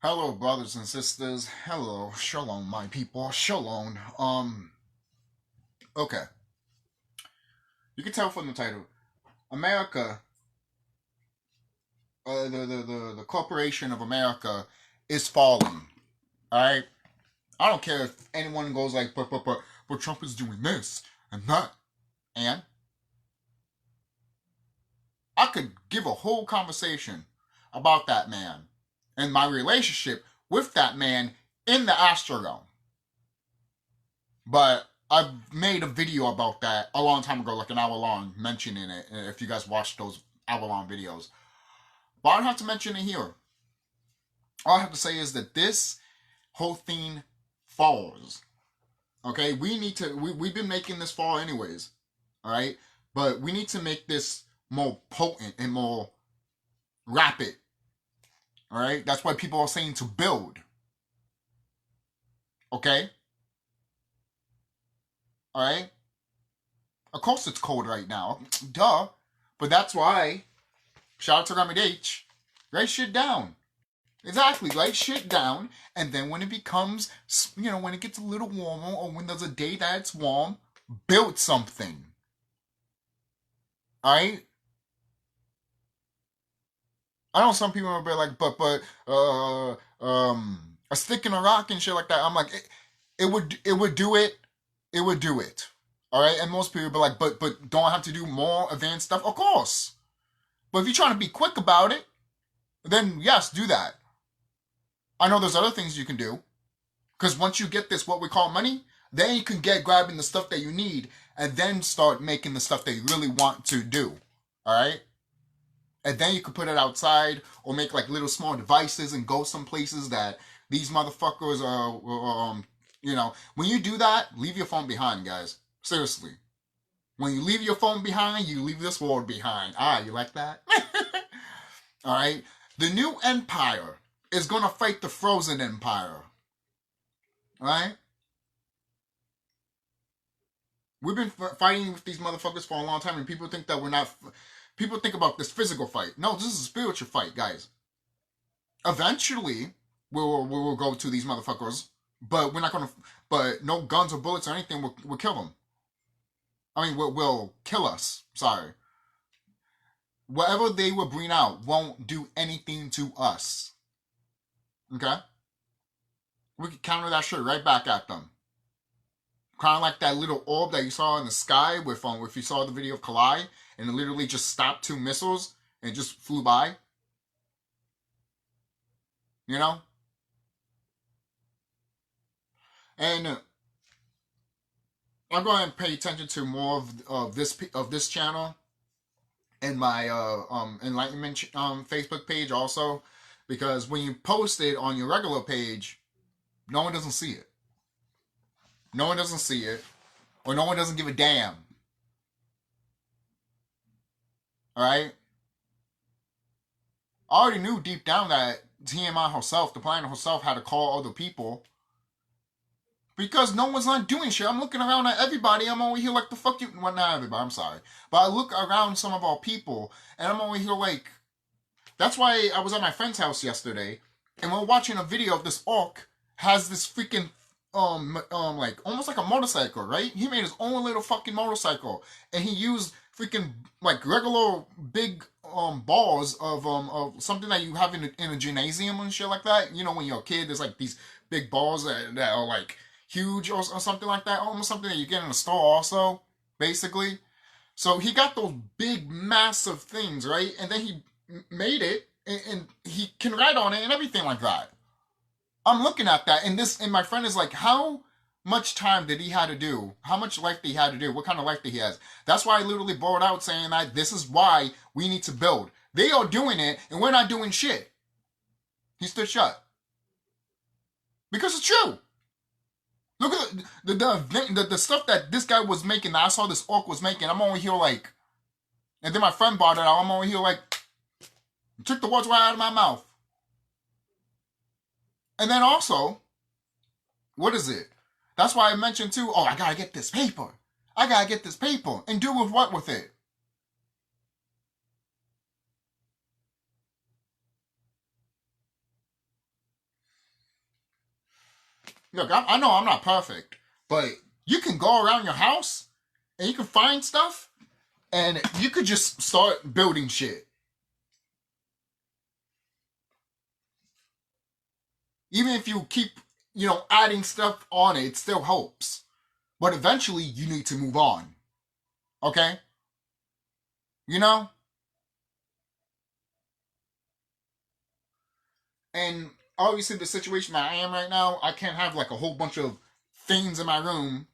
Hello, brothers and sisters. Hello, shalom, my people. Shalom. Okay. You can tell from the title. America, the corporation of America is falling. Alright? I don't care if anyone goes like, but Trump is doing this and that. And I could give a whole conversation about that man and my relationship with that man in the Astrodome. But I've made a video about that a long time ago, like an hour long, mentioning it, if you guys watched those hour long videos. But I don't have to mention it here. All I have to say is that this whole thing falls. Okay? We've been making this fall anyways. Alright? But we need to make this more potent and more rapid. Alright? That's why people are saying to build. Okay? Alright? Of course it's cold right now. Duh. But that's why, shout out to Remake H, write shit down. Exactly, write shit down, and then when it becomes, when it gets a little warmer, or when there's a day that it's warm, build something. Alright? I know some people will be like, a stick and a rock and shit like that. I'm like, it would do it. It would do it. Alright? And most people be like, but don't I have to do more advanced stuff? Of course. But if you're trying to be quick about it, then yes, do that. I know there's other things you can do. Because once you get this, what we call money, then you can get grabbing the stuff that you need and then start making the stuff that you really want to do. Alright? And then you can put it outside or make like little small devices and go some places that these motherfuckers are, when you do that, leave your phone behind, guys. Seriously. When you leave your phone behind, you leave this world behind. You like that? Alright? The new empire is going to fight the frozen empire. Alright? We've been fighting with these motherfuckers for a long time, and people think that we're not... People think about this physical fight. No, this is a spiritual fight, guys. Eventually, we'll go to these motherfuckers, but we're not going to... But no guns or bullets or anything will kill them. I mean, will kill us. Sorry. Whatever they will bring out won't do anything to us. Okay? We can counter that shit right back at them. Kind of like that little orb that you saw in the sky with, if you saw the video of Collide, and it literally just stopped 2 missiles and just flew by. You know? And I'll go ahead and pay attention to more of this channel and my Enlightenment Facebook page also, because when you post it on your regular page, no one doesn't see it. No one doesn't see it, or no one doesn't give a damn. Alright? I already knew deep down that TMI herself, the planet herself, had to call other people. Because no one's not doing shit. I'm looking around at everybody. I'm over here like, the fuck you... Well, not everybody, I'm sorry. But I look around some of our people, and I'm over here like... That's why I was at my friend's house yesterday, and we're watching a video of this orc has this freaking... like, almost like a motorcycle, right? He made his own little fucking motorcycle, and he used freaking, like, regular big, balls of something that you have in a gymnasium and shit like that. You know, when you're a kid, there's, like, these big balls that are, like, huge or something like that. Almost something that you get in a store also, basically. So he got those big, massive things, right? And then he made it, and he can ride on it and everything like that. I'm looking at that, and my friend is like, how much time did he have to do? How much life did he have to do? What kind of life did he have? That's why I literally brought out saying that this is why we need to build. They are doing it, and we're not doing shit. He stood shut. Because it's true. Look at the stuff that this guy was making, that I saw this orc was making. I'm over here like, and then my friend brought it out. I'm over here like, took the words right out of my mouth. And then also, what is it? That's why I mentioned too, I gotta get this paper. I gotta get this paper. And do with what with it? Look, I know I'm not perfect, but you can go around your house and you can find stuff and you could just start building shit. Even if you keep, adding stuff on it, it still helps. But eventually, you need to move on. Okay? You know? And obviously, the situation that I am right now, I can't have like a whole bunch of things in my room.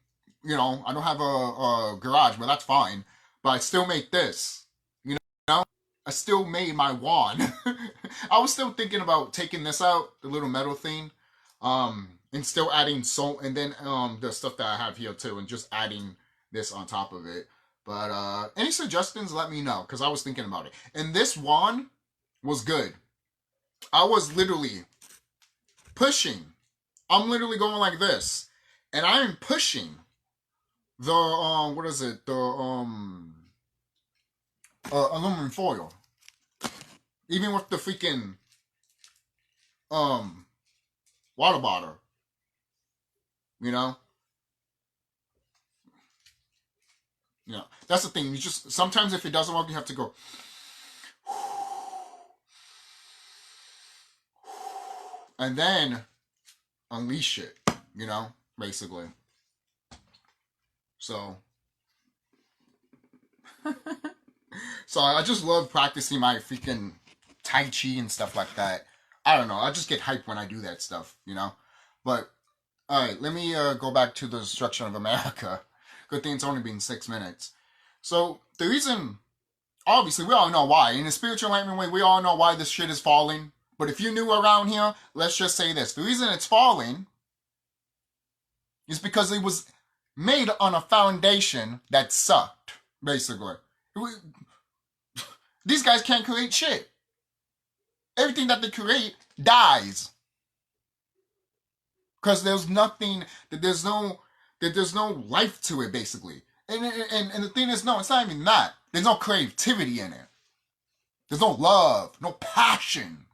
I don't have a garage, but that's fine. But I still make this. You know? I still made my wand. I was still thinking about taking this out, the little metal thing, and still adding salt, and then the stuff that I have here too, and just adding this on top of it. But any suggestions, let me know, because I was thinking about it. And this wand was good. I was literally pushing. I'm literally going like this, and I'm pushing the what is it? The aluminum foil. Even with the freaking water bottle. That's the thing. You just sometimes if it doesn't work, you have to go and then unleash it, basically. So so I just love practicing my freaking Tai Chi and stuff like that. I don't know. I just get hyped when I do that stuff, But, alright, let me go back to the destruction of America. Good thing it's only been 6 minutes. So, the reason, obviously, we all know why. In the spiritual enlightenment way, we all know why this shit is falling. But if you're new around here, let's just say this. The reason it's falling is because it was made on a foundation that sucked, basically. These guys can't create shit. Everything that they create dies. Because there's nothing, there's no life to it, basically. And the thing is, no, it's not even that. There's no creativity in it. There's no love, no passion.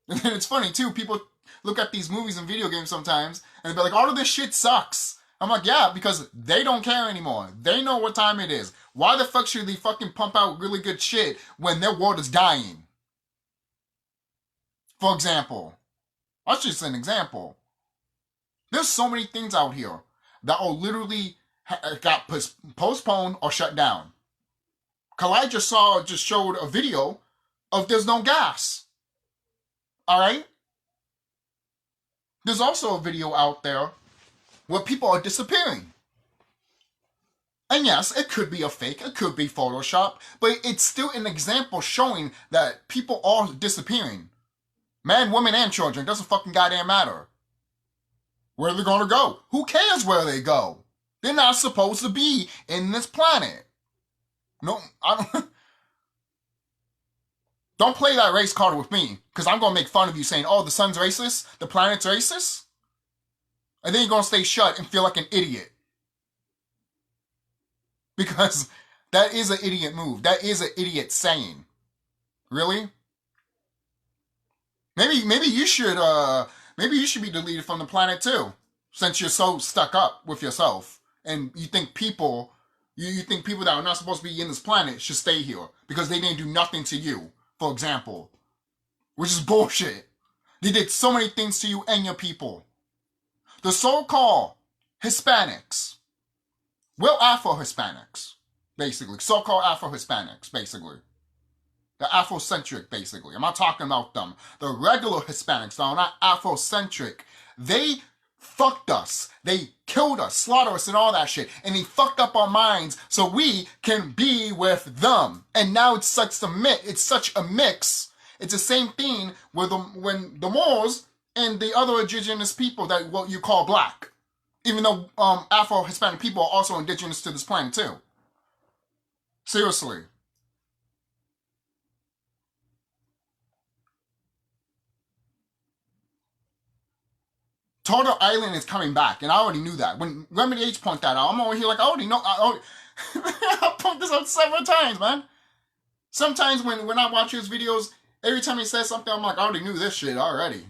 And then it's funny, too, people look at these movies and video games sometimes, and they're like, all of this shit sucks. I'm like, yeah, because they don't care anymore. They know what time it is. Why the fuck should they fucking pump out really good shit when their world is dying? For example. That's just an example. There's so many things out here that are literally got postponed or shut down. Kalai just showed a video of there's no gas. Alright? There's also a video out there where people are disappearing. And yes, it could be a fake, it could be Photoshop, but it's still an example showing that people are disappearing. Men, women, and children, doesn't fucking goddamn matter. Where are they gonna go? Who cares where they go? They're not supposed to be in this planet. No, I don't... Don't play that race card with me, because I'm gonna make fun of you saying, oh, the sun's racist, the planet's racist, and then you're gonna stay shut and feel like an idiot. Because that is an idiot move. That is an idiot saying. Really? Maybe you should be deleted from the planet too, since you're so stuck up with yourself and you think people that are not supposed to be in this planet should stay here because they didn't do nothing to you, for example, which is bullshit. They did so many things to you and your people. The so-called Hispanics. Well, Afro-Hispanics, basically. So-called Afro-Hispanics, basically. The Afrocentric, basically. I'm not talking about them. The regular Hispanics that are not Afrocentric. They fucked us. They killed us, slaughtered us, and all that shit. And they fucked up our minds so we can be with them. And now it's such a mix. It's the same thing with when the Moors and the other indigenous people that what you call black. Even though Afro-Hispanic people are also indigenous to this planet too. Seriously. Total Island is coming back, and I already knew that. When Remedy H pointed that out, I'm over here like, I already know. I pointed this out several times, man. Sometimes when I watch his videos, every time he says something, I'm like, I already knew this shit already.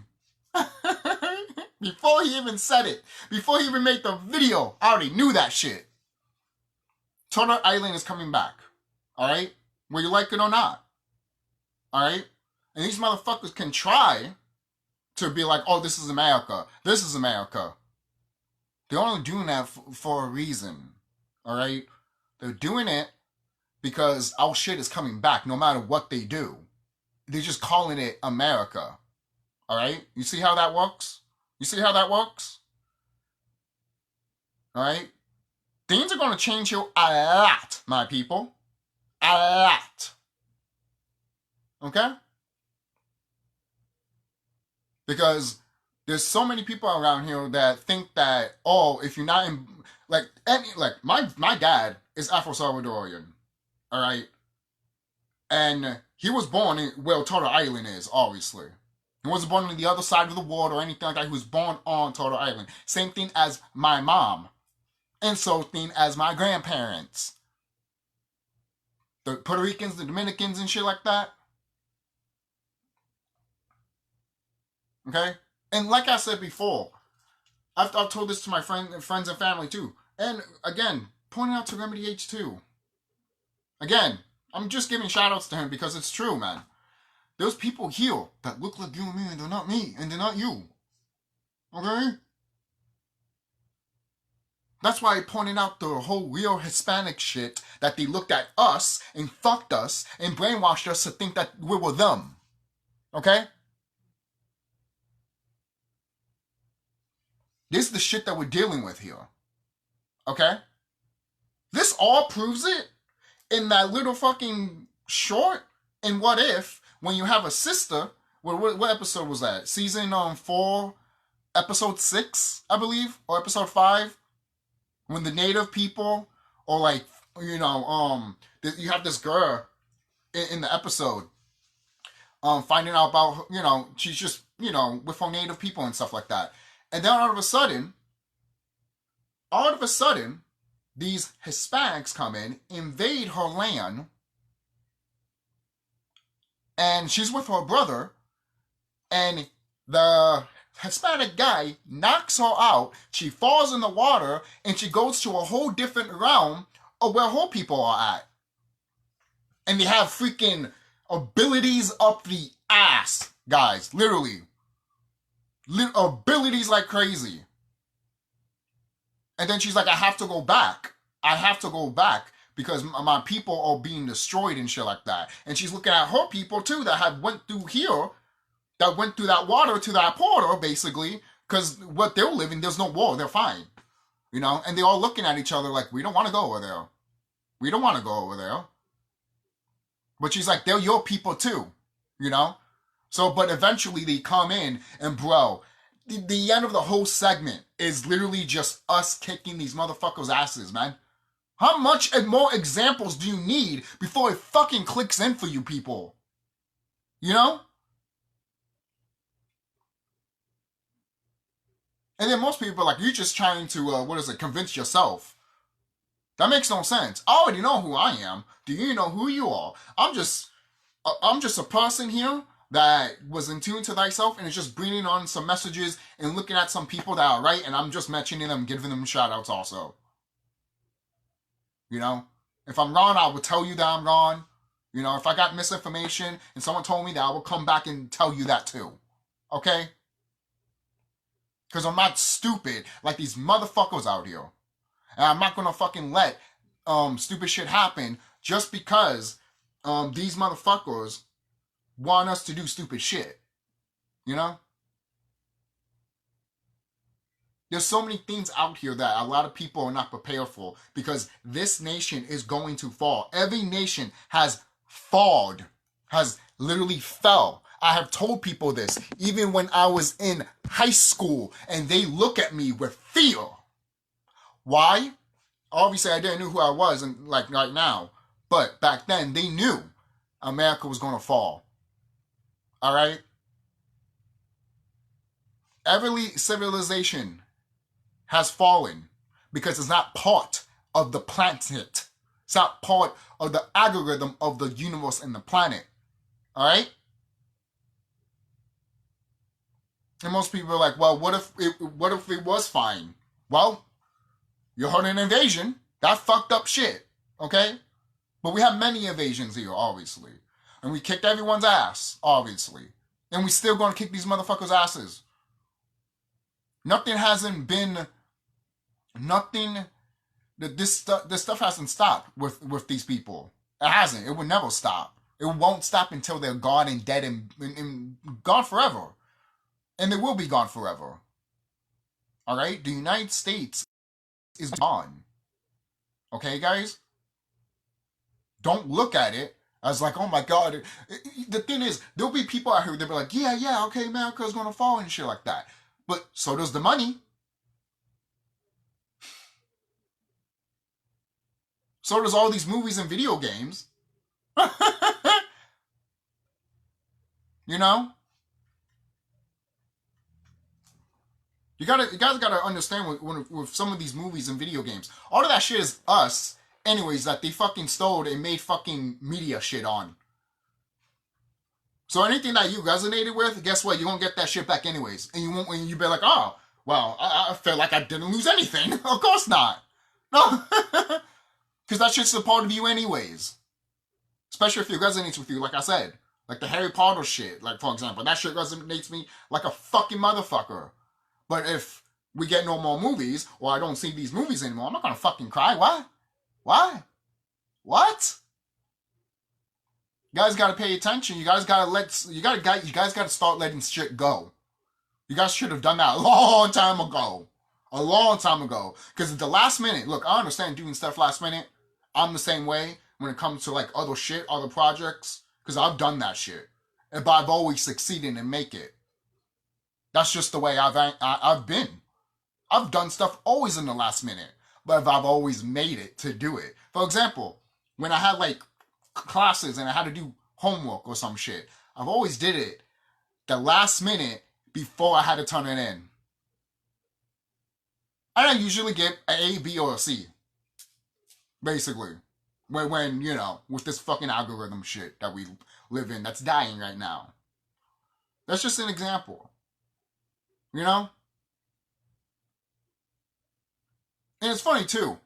Before he even said it, before he even made the video, I already knew that shit. Turtle Island is coming back. Alright? Whether you like it or not. Alright? And these motherfuckers can try to be like, oh, this is America. This is America. They're only doing that for a reason. Alright? They're doing it because our shit is coming back no matter what they do. They're just calling it America. Alright? You see how that works? You see how that works? Alright? Things are going to change here a lot, my people. A lot. Okay? Because there's so many people around here that think that, oh, if you're not in, like my dad is Afro-Salvadorian. Alright? And he was born in where Turtle Island is, obviously. He wasn't born on the other side of the world or anything like that. He was born on Turtle Island. Same thing as my mom. And so thing as my grandparents. The Puerto Ricans, the Dominicans and shit like that. Okay? And like I said before, I've told this to my friends and family too. And again, pointing out to Remedy H too. Again, I'm just giving shout outs to him because it's true, man. There's people here that look like you and me and they're not me and they're not you. Okay? That's why I pointed out the whole real Hispanic shit that they looked at us and fucked us and brainwashed us to think that we were them. Okay? This is the shit that we're dealing with here. Okay? This all proves it in that little fucking short in What If, when you have a sister, what episode was that? Season 4, episode 6, I believe, or episode 5? When the native people, or like, you know, you have this girl in the episode, finding out about, you know, she's just, you know, with her native people and stuff like that. And then all of a sudden, these Hispanics come in, invade her land, and she's with her brother, and the Hispanic guy knocks her out, she falls in the water, and she goes to a whole different realm of where her people are at. And they have freaking abilities up the ass, guys, literally. Abilities like crazy. And then she's like, I have to go back. I have to go back because my people are being destroyed and shit like that. And she's looking at her people too that have went through here, that went through that water to that portal, basically, because what they're living, there's no war, they're fine. You know, and they're all looking at each other like, we don't want to go over there. We don't want to go over there. But she's like, they're your people too, you know? So, but eventually they come in and bro, the end of the whole segment is literally just us kicking these motherfuckers' asses, man. How much more examples do you need before it fucking clicks in for you people? You know? And then most people are like, you're just trying to, convince yourself. That makes no sense. I already know who I am. Do you know who you are? I'm just a person here that was in tune to thyself and is just bringing on some messages and looking at some people that are right, and I'm just mentioning them, giving them shout outs also. You know? If I'm wrong, I will tell you that I'm wrong. You know, if I got misinformation and someone told me that, I will come back and tell you that too. Okay? Because I'm not stupid like these motherfuckers out here. And I'm not going to fucking let stupid shit happen just because these motherfuckers want us to do stupid shit. You know? There's so many things out here that a lot of people are not prepared for because this nation is going to fall. Every nation has fallen, has literally fell. I have told people this even when I was in high school and they look at me with fear. Why? Obviously, I didn't know who I was and like right now. But back then, they knew America was going to fall. All right? Every civilization has fallen because it's not part of the planet. It's not part of the algorithm of the universe and the planet. All right? And most people are like, well, what if it was fine? Well, you heard an invasion. That fucked up shit. Okay? But we have many invasions here, obviously. And we kicked everyone's ass, obviously. And we still gonna kick these motherfuckers' asses. Nothing hasn't been nothing that this stuff hasn't stopped with these people. It hasn't. It will never stop. It won't stop until they're gone and dead and gone forever. And they will be gone forever. Alright? The United States is gone. Okay, guys? Don't look at it as like, oh my god. The thing is, there'll be people out here, they'll be like, yeah, okay, America's gonna fall and shit like that. But so does the money. So does all these movies and video games. You know? You guys gotta understand with some of these movies and video games, all of that shit is us, anyways, that they fucking stole and made fucking media shit on. So anything that you resonated with, guess what? You're gonna get that shit back anyways. And you won't, and you be like, oh, well, I feel like I didn't lose anything. Of course not. No. Because that shit's a part of you anyways. Especially if it resonates with you, like I said. Like the Harry Potter shit, like for example. That shit resonates me like a fucking motherfucker. But if we get no more movies, or I don't see these movies anymore, I'm not gonna fucking cry. Why? Why? What? You guys gotta pay attention. You guys gotta start letting shit go. You guys should have done that a long time ago. A long time ago. Because at the last minute, look, I understand doing stuff last minute. I'm the same way when it comes to like other shit, other projects. Because I've done that shit. But I've always succeeded and make it. That's just the way I've been. I've done stuff always in the last minute, but I've always made it to do it. For example, when I had like classes and I had to do homework or some shit, I've always did it the last minute before I had to turn it in. And I usually get an A, B, or a C. Basically. When, you know, with this fucking algorithm shit that we live in that's dying right now. That's just an example. You know? And it's funny too.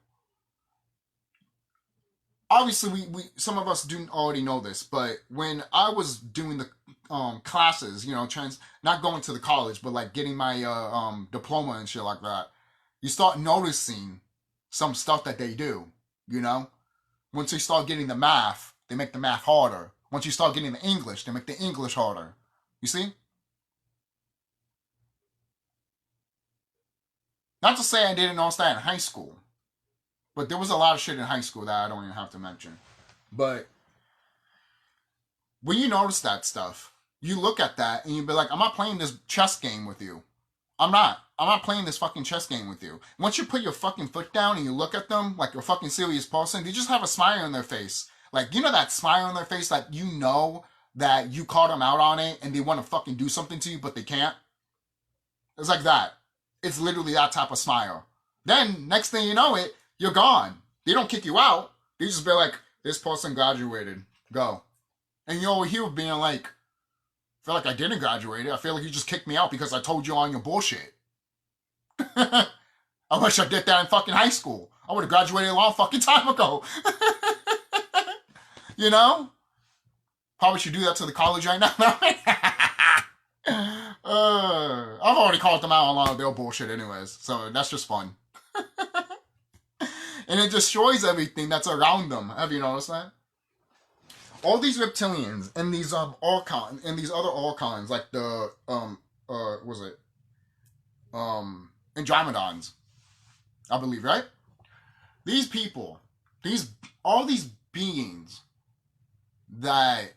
Obviously, we some of us do already know this, but when I was doing the classes, you know, not going to the college, but like getting my diploma and shit like that, you start noticing some stuff that they do. You know, once you start getting the math, they make the math harder. Once you start getting the English, they make the English harder. You see? Not to say I didn't notice that in high school, but there was a lot of shit in high school that I don't even have to mention. But when you notice that stuff, you look at that and you be like, I'm not playing this chess game with you. I'm not. I'm not playing this fucking chess game with you. Once you put your fucking foot down and you look at them like you're a fucking serious person, they just have a smile on their face. Like, you know that smile on their face that you know that you called them out on it and they want to fucking do something to you, but they can't? It's like that. It's literally that type of smile. Then, next thing you know it, you're gone. They don't kick you out. They just be like, this person graduated. Go. And you're over here being like, I feel like I didn't graduate. I feel like you just kicked me out because I told you on your bullshit. I wish I did that in fucking high school. I would have graduated a long fucking time ago. You know? Probably should do that to the college right now. I've already called them out on a lot of their bullshit anyways. So that's just fun. And it destroys everything that's around them. Have you noticed that? All these reptilians and these Archons and these other Archons, like the was it Andromedons, I believe, right? These people, all these beings that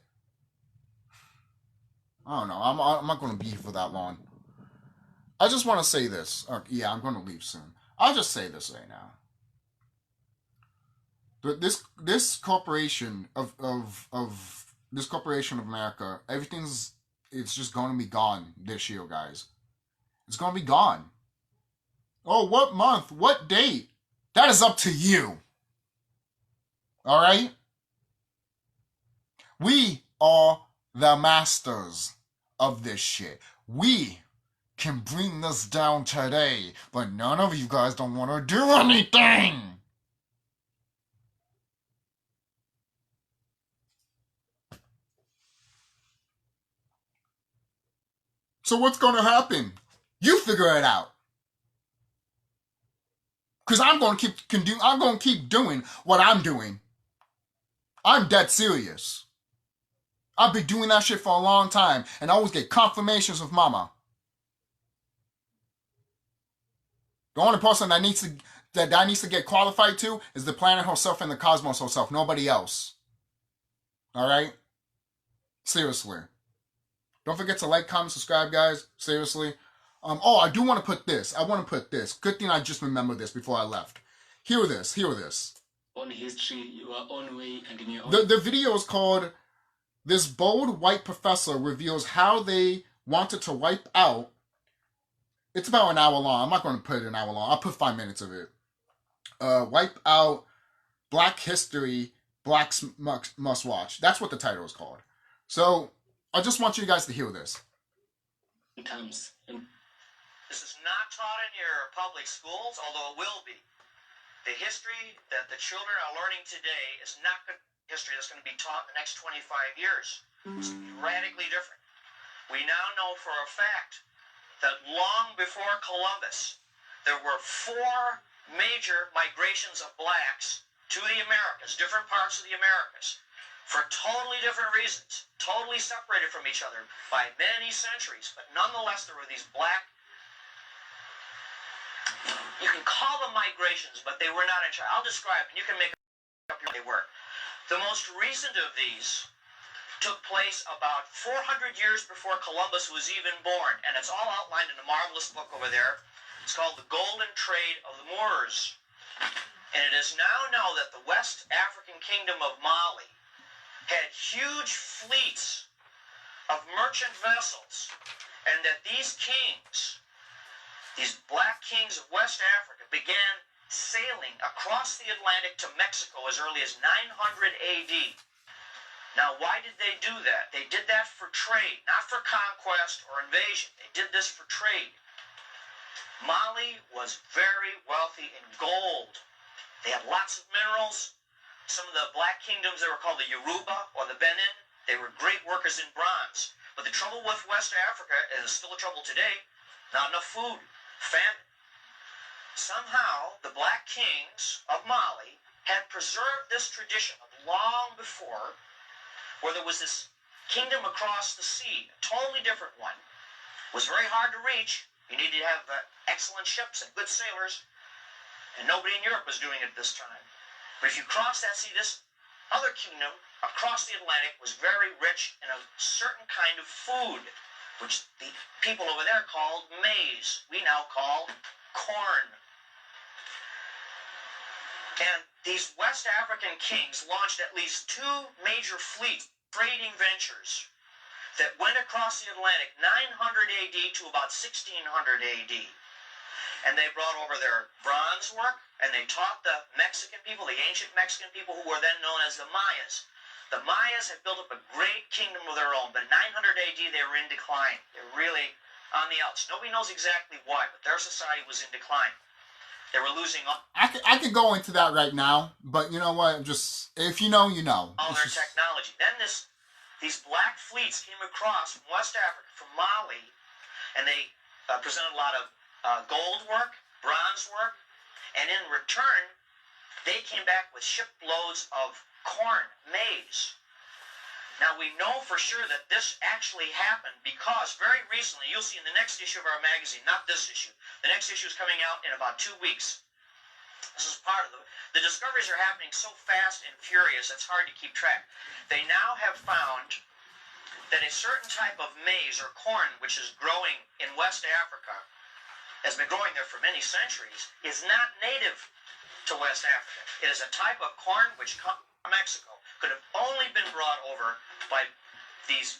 I don't know. I'm not going to be here for that long. I just want to say this. Yeah, I'm going to leave soon. I'll just say this right now. This corporation of this corporation of America, it's just going to be gone this year, guys. It's going to be gone. Oh, what month? What date? That is up to you. All right? We are the masters of this shit. We can bring this down today, but none of you guys don't want to do anything. So what's going to happen? You figure it out. Because I'm going to keep doing what I'm doing. I'm dead serious. I've been doing that shit for a long time, and I always get confirmations of mama. The only person that needs to get qualified to is the planet herself and the cosmos herself. Nobody else. All right? Seriously. Don't forget to like, comment, subscribe, guys. Seriously. I do want to put this. Good thing I just remembered this before I left. Hear this. Own history, your own way, and in your own... The video is called "This Bold White Professor Reveals How They Wanted to Wipe Out." It's about an hour long. I'm not going to put it an hour long. I'll put 5 minutes of it. Wipe Out Black History, Blacks Must Watch. That's what the title is called. So, I just want you guys to hear this. This is not taught in your public schools, although it will be. The history that the children are learning today is not the history that's going to be taught in the next 25 years. It's radically different. We now know for a fact that long before Columbus, there were 4 major migrations of blacks to the Americas, different parts of the Americas, for totally different reasons, totally separated from each other by many centuries. But nonetheless, there were these black, you can call them migrations, but they were not in charge. I'll describe, and you can make up your they were. The most recent of these took place about 400 years before Columbus was even born, and it's all outlined in a marvelous book over there. It's called The Golden Trade of the Moors. And it is now known that the West African Kingdom of Mali had huge fleets of merchant vessels, and that these kings, these black kings of West Africa, began sailing across the Atlantic to Mexico as early as 900 AD. Now, why did they do that? They did that for trade, not for conquest or invasion. They did this for trade. Mali was very wealthy in gold. They had lots of minerals. Some of the black kingdoms, they were called the Yoruba or the Benin. They were great workers in bronze. But the trouble with West Africa, and it's still a trouble today, not enough food, famine. Somehow, the black kings of Mali had preserved this tradition of long before, where there was this kingdom across the sea, a totally different one. It was very hard to reach. You needed to have excellent ships and good sailors, and nobody in Europe was doing it this time. But if you cross that sea, this other kingdom across the Atlantic was very rich in a certain kind of food, which the people over there called maize. We now call corn. And these West African kings launched at least 2 major fleets, trading ventures, that went across the Atlantic 900 AD to about 1600 AD. And they brought over their bronze work, and they taught the Mexican people, the ancient Mexican people, who were then known as the Mayas. The Mayas had built up a great kingdom of their own, but in 900 AD they were in decline. They were really on the outs. Nobody knows exactly why, but their society was in decline. They were losing all... I could go into that right now, but you know what? Just, if you know, you know. All their technology. Then these black fleets came across from West Africa, from Mali, and they presented a lot of gold work, bronze work, and in return, they came back with shiploads of corn, maize. Now, we know for sure that this actually happened because very recently, you'll see in the next issue of our magazine, not this issue, the next issue is coming out in about 2 weeks. This is part of the discoveries are happening so fast and furious, it's hard to keep track. They now have found that a certain type of maize or corn, which is growing in West Africa, has been growing there for many centuries, is not native to West Africa. It is a type of corn which comes from Mexico. Could have only been brought over by these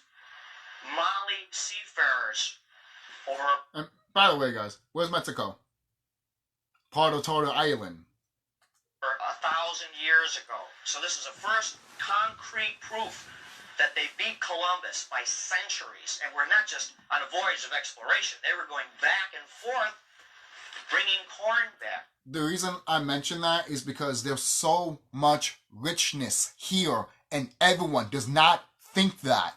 Mali seafarers over... And by the way, guys, where's Mexico? Part of Total Island. ...for 1,000 years ago. So this is the first concrete proof that they beat Columbus by centuries and were not just on a voyage of exploration. They were going back and forth, bringing corn back. The reason I mention that is because there's so much richness here, and everyone does not think that.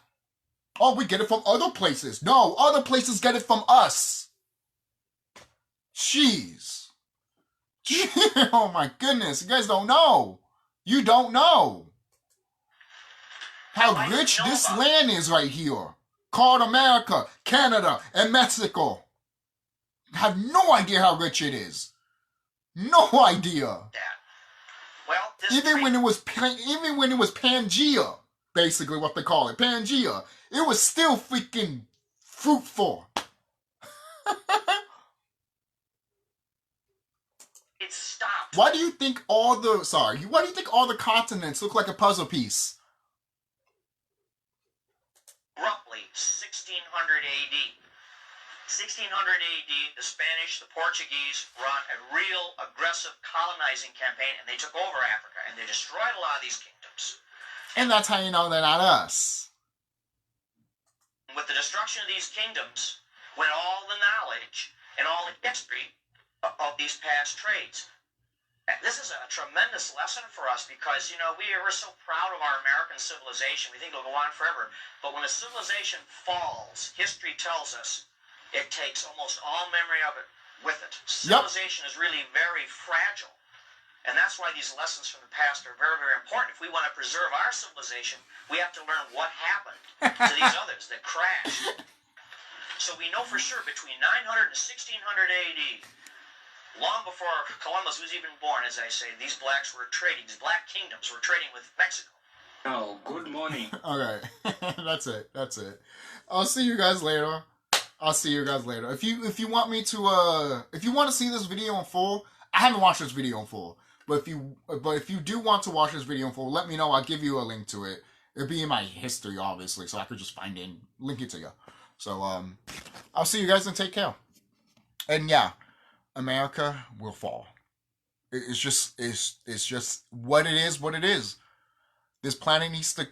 Oh, we get it from other places. No, other places get it from us. Jeez. Oh my goodness, you guys don't know. You don't know how rich this land is right here. Called America, Canada, and Mexico. I have no idea how rich it is. No idea. Well, even when it was Pangea, basically what they call it, Pangea, it was still freaking fruitful. It stopped. Why do you think all the continents look like a puzzle piece? Roughly 1600 AD. 1600 AD, the Spanish, the Portuguese run a real aggressive colonizing campaign, and they took over Africa, and they destroyed a lot of these kingdoms. And that's how you know they're not us. With the destruction of these kingdoms went all the knowledge and all the history of these past trades. This is a tremendous lesson for us because, we're so proud of our American civilization. We think it'll go on forever. But when a civilization falls, history tells us it takes almost all memory of it with it. Civilization is really very fragile. And that's why these lessons from the past are very, very important. If we want to preserve our civilization, we have to learn what happened to these others that crashed. So we know for sure between 900 and 1600 AD, long before Columbus was even born, as I say, these blacks were trading, these black kingdoms were trading with Mexico. Oh, good morning. Okay, that's it. I'll see you guys later. If you want me to if you want to see this video in full, I haven't watched this video in full. But if you do want to watch this video in full, let me know. I'll give you a link to it. It'll be in my history, obviously, so I could just find it and link it to you. So I'll see you guys and take care. And yeah, America will fall. It's just what it is. What it is. This planet needs to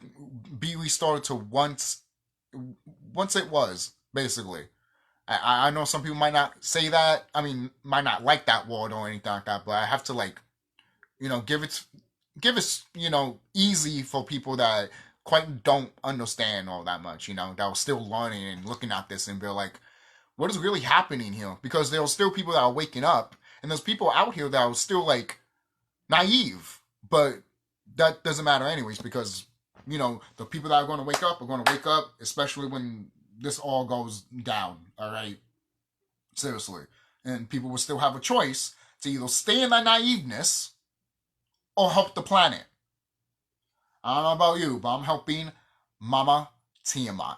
be restored to once it was, basically. I know some people might not say that. I mean, might not like that word or anything like that, but I have to give it easy for people that quite don't understand all that much, that are still learning and looking at this and be like, what is really happening here? Because there are still people that are waking up, and there's people out here that are still naive, but that doesn't matter anyways, because the people that are going to wake up, especially when this all goes down, all right? Seriously. And people will still have a choice to either stay in that naiveness or help the planet. I don't know about you, but I'm helping Mama Tiamat.